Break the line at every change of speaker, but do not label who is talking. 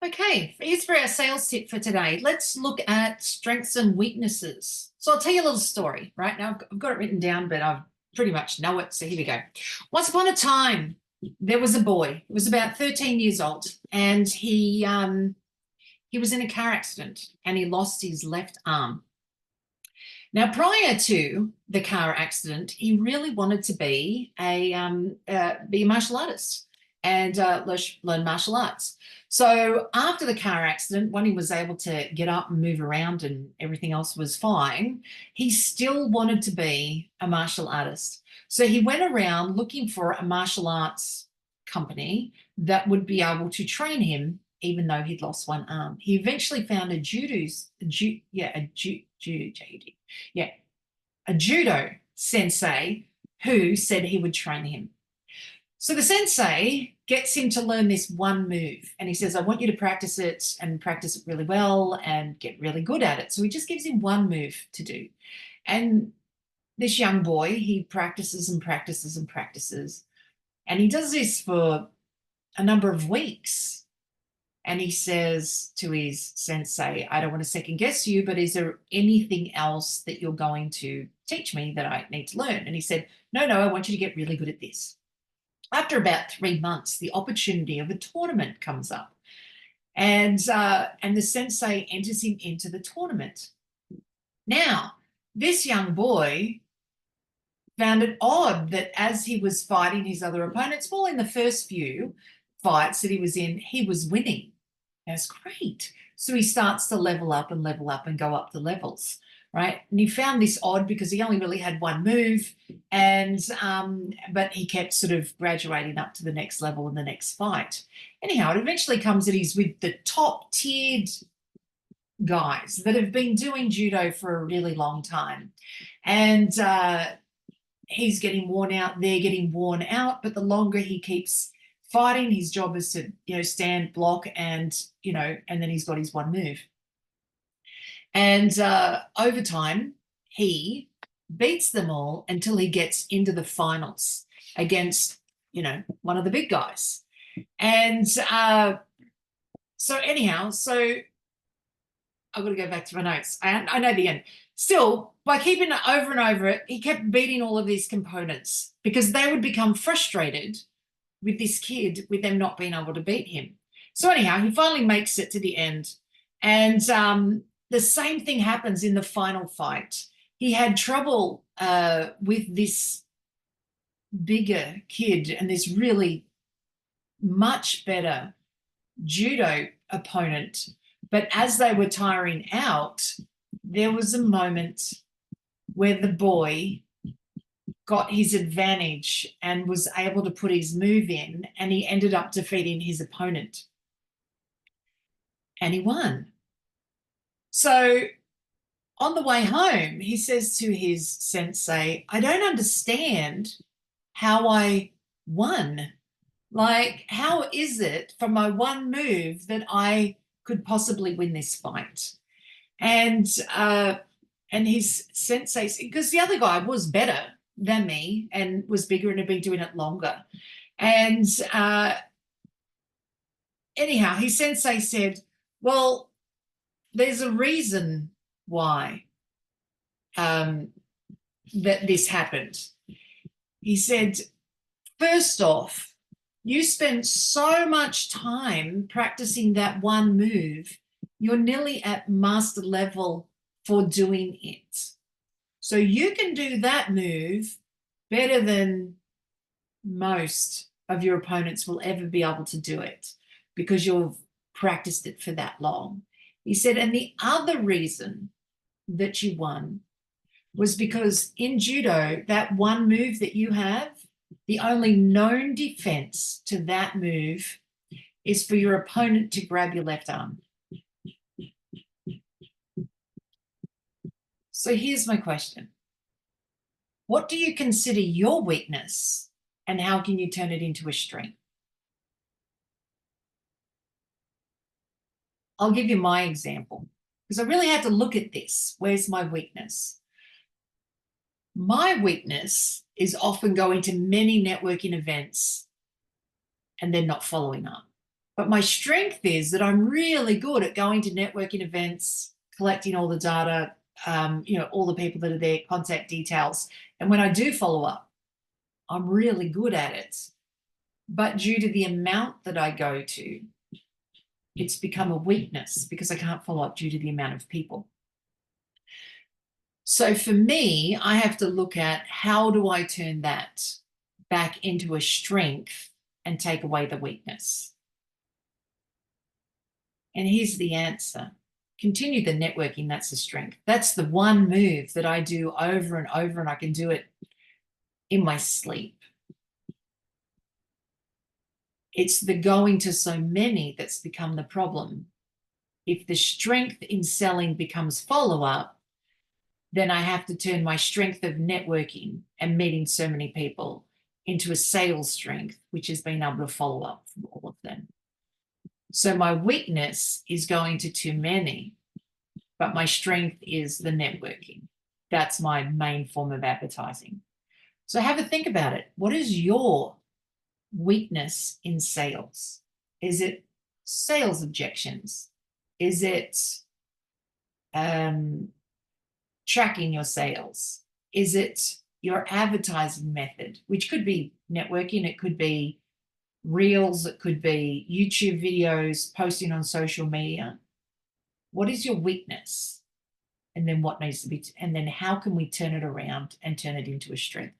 Okay, here's for our sales tip for today. Let's look at strengths and weaknesses. So I'll tell you a little story, right? Now I've got it written down, but I pretty much know it. So here we go. Once upon a time, there was a boy. He was about 13 years old, and he was in a car accident and he lost his left arm. Now, prior to the car accident, he really wanted to be a martial artist and learn martial arts. So after the car accident, when he was able to get up and move around and everything else was fine, he still wanted to be a martial artist. So he went around looking for a martial arts company that would be able to train him even though he'd lost one arm. He eventually found a judo sensei who said he would train him. So the sensei gets him to learn this one move, and he says, I want you to practice it and practice it really well and get really good at it. So he just gives him one move to do. And this young boy, he practices and practices and practices. And he does this for a number of weeks. And he says to his sensei, I don't want to second guess you, but is there anything else that you're going to teach me that I need to learn? And he said, no, I want you to get really good at this. After about 3 months, the opportunity of a tournament comes up. And the sensei enters him into the tournament. Now, this young boy found it odd that as he was fighting his other opponents, well, in the first few fights that he was in, he was winning. That's great. So he starts to level up and go up the levels, right? And he found this odd because he only really had one move, and but he kept sort of graduating up to the next level in the next fight. Anyhow, it eventually comes that he's with the top tiered guys that have been doing judo for a really long time, and he's getting worn out, they're getting worn out, but the longer he keeps fighting, his job is to, stand, block, and, and then he's got his one move. And over time, he beats them all until he gets into the finals against, one of the big guys. And so I've got to go back to my notes. I know the end. Still, by keeping it over and over it, he kept beating all of these components because they would become frustrated with this kid, with them not being able to beat him. So anyhow, he finally makes it to the end. And the same thing happens in the final fight. He had trouble with this bigger kid and this really much better judo opponent. But as they were tiring out, there was a moment where the boy got his advantage and was able to put his move in, and he ended up defeating his opponent. And he won. So on the way home, he says to his sensei, I don't understand how I won. Like, how is it from my one move that I could possibly win this fight? And his sensei, because the other guy was better than me and was bigger and had been doing it longer. And anyhow, his sensei said, well, there's a reason why that this happened. He said, first off, you spent so much time practicing that one move, you're nearly at master level for doing it. So you can do that move better than most of your opponents will ever be able to do it because you've practiced it for that long. He said, and the other reason that you won was because in judo, that one move that you have, the only known defense to that move is for your opponent to grab your left arm. So here's my question. What do you consider your weakness, and how can you turn it into a strength? I'll give you my example because I really had to look at this. Where's my weakness? My weakness is often going to many networking events and then not following up. But my strength is that I'm really good at going to networking events, collecting all the data, all the people that are there, contact details. And when I do follow up, I'm really good at it. But due to the amount that I go to, it's become a weakness because I can't follow up due to the amount of people. So for me, I have to look at how do I turn that back into a strength and take away the weakness. And here's the answer. Continue the networking, that's the strength. That's the one move that I do over and over, and I can do it in my sleep. It's the going to so many that's become the problem. If the strength in selling becomes follow-up, then I have to turn my strength of networking and meeting so many people into a sales strength, which has been able to follow up from all of them. So my weakness is going to too many, but my strength is the networking. That's my main form of advertising. So have a think about it. What is your weakness in sales? Is it sales objections? Is it tracking your sales? Is it your advertising method, which could be networking, it could be reels, it could be YouTube videos, posting on social media? What is your weakness? And then what needs to be, and then how can we turn it around and turn it into a strength?